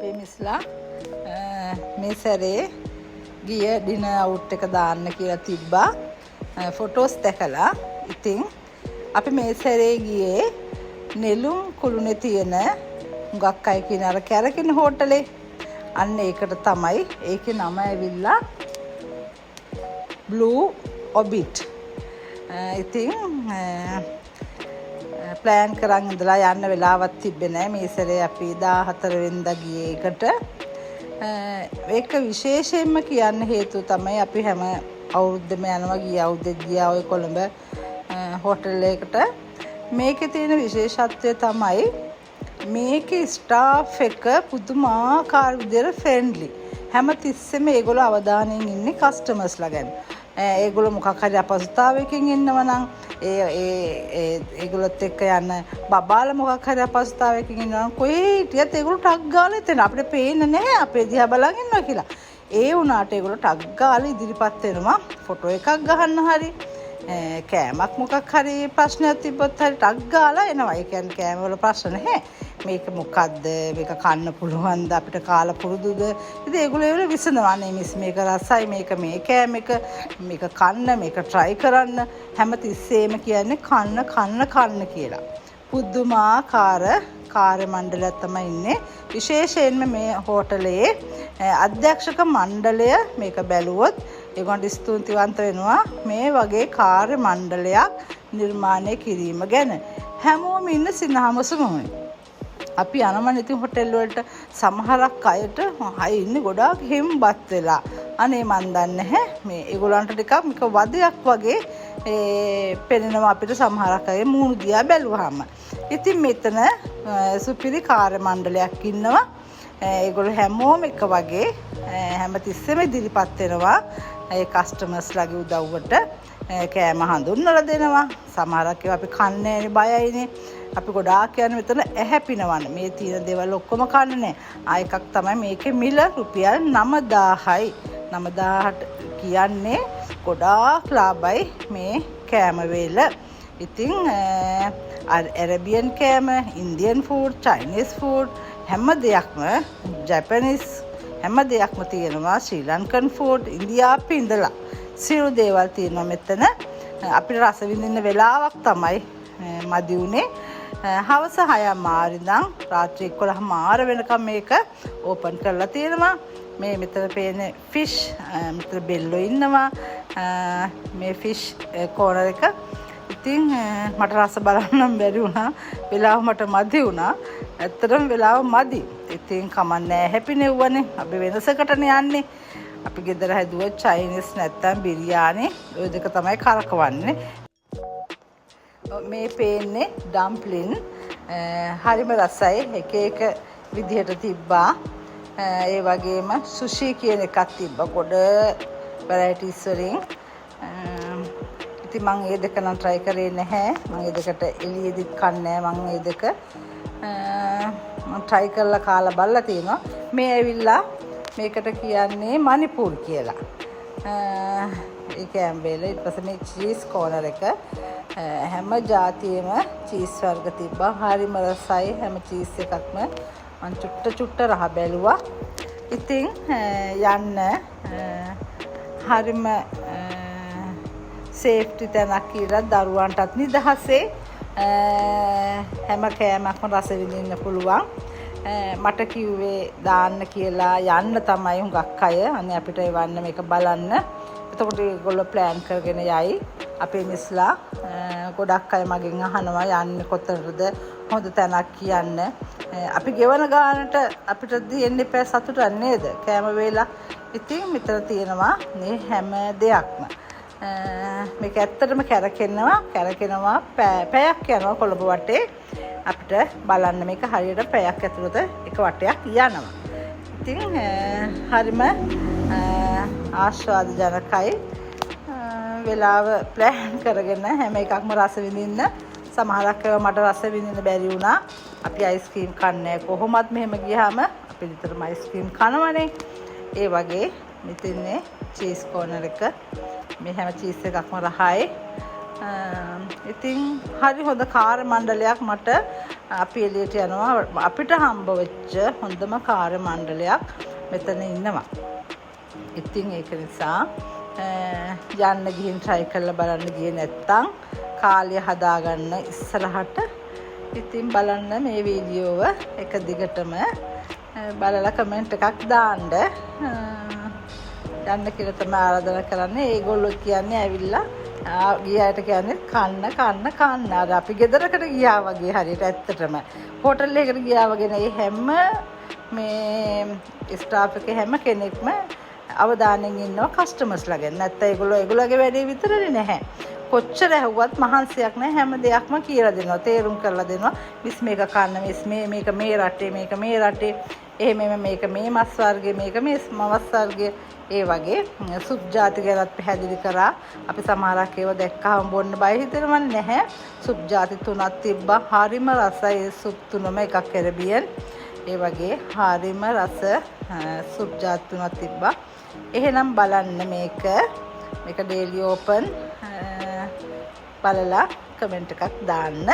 අපේ මිස්ලා මේ සැරේ ගිය ඩිනර් අවුට් එක දාන්න කියලා තිබ්බා. ෆොටෝස් දැකලා. ඉතින් අපි මේ සැරේ ගියේ නෙළුම් කුළුනේ තියෙන හුඟක් අය කියන අර කැරකින හෝටලේ. අන්න ඒකට තමයි. ඒකේ නම ඇවිල්ලා Blue Orbit. ඉතින් ප්ලෑන් කරන් ඉඳලා යන්න වෙලාවක් තිබ්බේ නැහැ. මේ සැරේ අපි 14 වෙනිදා ගියේ එකට. ඒක විශේෂයෙන්ම කියන්න හේතුව තමයි අපි හැම අවුරුද්දම යනවා. ගිය අවුරුද්දේ ගියා ඔය කොළඹ හෝටල් එකකට. මේකේ තියෙන විශේෂත්වය තමයි මේකේ ස්ටාෆ් එක පුදුමාකාර විදිහට ෆ්‍රෙන්ඩ්ලි. හැම තිස්සෙම ඒගොල්ලෝ අවධානයෙන් ඉන්නේ කස්ටමර්ස්ලා ගැන. ඒගොල්ලෝ මොකක් හරි අපහසුතාවයකින් ඉන්නවා නම් ඒගොල්ලොත් එක්ක යන බබාලා මොකක් හරි අපහසුතාවයකින් ඉන්නවා නම් කොහේ හිටියත් ඒගොල්ලෝ ටක් ගාලා එතන අපිට පේන්නේ නැහැ අපේ දිහා බලන් ඉන්නවා කියලා. ඒ වුණාට ඒගොල්ලෝ ටක් ගාලා ඉදිරිපත් වෙනවා ෆොටෝ එකක් ගහන්න හරි කෑමක් මොකක් හරි ප්‍රශ්නයක් තිබ්බොත් හරි ටක් ගාලා එනවා. ඒ කියන්නේ කෑම වල ප්‍රශ්න නැහැ. මේක මොකද්ද? මේක කන්න පුළුවන්ද? අපිට කාලා පුරුදුද? ඉතින් ඒගොල්ලෝ ඒවල විසඳනවා. අනේ මිස් මේක රසයි, මේක මේ කෑම එක, මේක කන්න, මේක try කරන්න. හැම තිස්සෙම කියන්නේ කන්න කියලා. පුදුමාකාර කාර්ය මණ්ඩලයක් තමයි ඉන්නේ. විශේෂයෙන්ම මේ හෝටලයේ අධ්‍යක්ෂක මණ්ඩලය මේක බැලුවොත් ඒගොල්ලන්ට ස්තුතිවන්ත වෙනවා මේ වගේ කාර්ය මණ්ඩලයක් නිර්මාණය කිරීම ගැන. හැමෝම ඉන්න සිනහමසුමුයි. අපි යනමන ඉතින් හොටෙල් වලට සමහරක් අයට අය ඉන්නේ ගොඩාක් හෙම්බත් වෙලා. අනේ මන් දන්නේ නැහැ මේ ඒගොල්ලන්ට ටිකක් මේක වදයක් වගේ පෙනෙනවා අපිට සමහරක් අය මූණු දිහා බැලුවාම. ඉතින් මෙතන සුපිරි කාර්ය මණ්ඩලයක් ඉන්නවා. ඒගොල්ලෝ හැමෝම එක වගේ හැමතිස්සෙම ඉදිරිපත් වෙනවා. ඒ කස්ටමර්ස්ලාගේ උදව්වට කෑම හඳුන්වලා දෙනවා. සමහරක් ඒවා අපි කන්නේ බයයිනේ. අපි ගොඩාක් යන මෙතන ඇහැපිනවන මේ තියෙන දේවල් ඔක්කොම කන්නේ නැහැ. ආ එකක් තමයි මේකේ මිල රුපියල් 9000යි. 9000ට කියන්නේ ගොඩාක් ලාභයි මේ කෑම වේල. ඉතින් ඇරබියන් කෑම, ඉන්දියන් ෆුඩ්, චයිනීස් ෆුඩ් හැම දෙයක්ම ජපනීස් හැම දෙයක්ම තියෙනවා. ශ්‍රී ලංකන් ෆුඩ් ඉන්දියාපේ ඉඳලා සියලු දේවල් තියෙනවා මෙතන. අපිට රස විඳින්න වෙලාවක් තමයි මදි උනේ. හවස 6 මාරි ඉඳන් රාත්‍රී 11 මාර වෙනකම් මේක ඕපන් කරලා තියෙනවා. මේ මෙතන පේන ෆිෂ් මෙතන බෙල්ලෝ ඉන්නවා. මේ ෆිෂ් කෝනර් එක. ඉතින් මට රස බලන්න බැරි වුණා. වෙලාව මට මදි වුණා. ඇත්තටම වෙලාව මදි. ඉතින් කමන්නේ හැපිනෙව්වනේ. අපි වෙනසකටනේ යන්නේ. අපි ගෙදර හැදුවා චයිනීස් නැත්තම් බිරියානි. ওই දෙක තමයි කරකවන්නේ. මේ පේන්නේ ඩම්ප්ලින්. හරිම රසයි. එක එක විදිහට තිබ්බා. ඒ වගේම සුෂි කියන එකක් තිබ්බා. ගොඩ වැරයිටිස් වලින්. ඉතින් මම මේ දෙක නම් try කරේ නැහැ. මම මේ දෙකට එළියෙදිත් කන්නේ නැහැ. මම මේ දෙක මම try කරලා කාලා බලලා තියෙනවා. මේ ඇවිල්ලා මේකට කියන්නේ මණිපුර කියලා. ඒ කැම්බේල ඊට පස්සේ මේ චීස් කෝනර් එක හැම જાතියෙම චීස් වර්ග තිබ්බා. හරිම රසයි හැම චීස් එකක්ම. මං චුට්ට රහ බැලුවා. ඉතින් යන්න හරිම සේෆ්ටි තැනක් කියලා දරුවන්ටත් නිදහසේ හැම කෑමක්ම රස විඳින්න පුළුවන්. මට කිව්වේ දාන්න කියලා යන්න තමයි හුඟක් අය. අනේ අපිට එවන්න මේක බලන්න. එතකොට ඒගොල්ලෝ ප්ලෑන් කරගෙන යයි. අපේ මිස්ලා ගොඩක් අය මගෙන් අහනවා යන්නේ කොතනද හොඳ තැනක් කියන්න. අපි ගෙවන ගානට අපිට දෙන්න එපා සතුටක් නේද? කෑම වේලා. ඉතින් මෙතන තියෙනවා මේ හැම දෙයක්ම. මේක ඇත්තටම කැරකෙනවා පැයක් යනවා කොළඹ වටේ. අපිට බලන්න මේක හරියට පැයක් ඇතුළත එක වටයක් යනවා. ඉතින් හරිම ආස්වාදජනකයි. වෙලාව ප්ලෑන් කරගෙන හැම එකක්ම රස විඳින්න. සමහරක් ඒවා මට රස විඳින්න බැරි වුණා. අපි අයිස්ක්‍රීම් කන්නේ කොහොමත් මෙහෙම ගියාම අපි විතරම අයිස්ක්‍රීම් කනවනේ. ඒ වගේ මෙතනේ චීස් කෝනර් එක. මේ හැම චීස් එකක්ම රහයි. ඉතින් හරි හොඳ කාර්ය මණ්ඩලයක් මට අපි එළියට යනවා. අපිට හම්බ වෙච්ච හොඳම කාර්ය මණ්ඩලයක් මෙතන ඉන්නවා. ඉතින් ඒක නිසා යන්න ගිහින් try කරලා බලන්න ගියේ නැත්තම් කාලය හදාගන්න ඉස්සරහට ඉතින් බලන්න මේ වීඩියෝව එක දිගටම බලලා කමෙන්ට් එකක් දාන්න යන්න කියලා තමයි ආරාධනා කරන්නේ. ඒගොල්ලෝ කියන්නේ ඇවිල්ලා ගියාට කියන්නේ කන්න අර අපි ගෙදරකට ගියා වගේ හරියට ඇත්තටම හෝටල් එකකට ගියා වගේ නේ හැම මේ ස්ටාෆ් එකේ හැම කෙනෙක්ම අවධානයෙන් ඉන්නවා කස්ටමර්ස්ලා ගැන. නැත්නම් ඒගොල්ලෝගේ වැඩේ විතරනේ නැහැ. කොච්චර ඇහුවත් මහන්සියක් නැහැ. හැම දෙයක්ම කියලා දෙනවා, තේරුම් කරලා දෙනවා. මිස් මේක කන්න, මිස් මේක මේ රටේ, මේක මේ රටේ, එහෙම මේක මේ මස් වර්ගය, මේක මේ මස් වර්ගය. ඒ වගේ සුප් ජාති ගැනත් පැහැදිලි කරා. අපි සමහරක් ඒවා දැක්කම බොන්න බය හිතෙනවනේ නැහැ. සුප් ජාති 3ක් තිබ්බා. හරිම රසයි සුප් තුනම එකක් කැරබියන්. ඒ වගේ හරිම රස සුප් ජාති 3ක් තිබ්බා. එහෙනම් බලන්න මේක ඩේලි ඕපන් බලලා කමෙන්ට් එකක් දාන්න.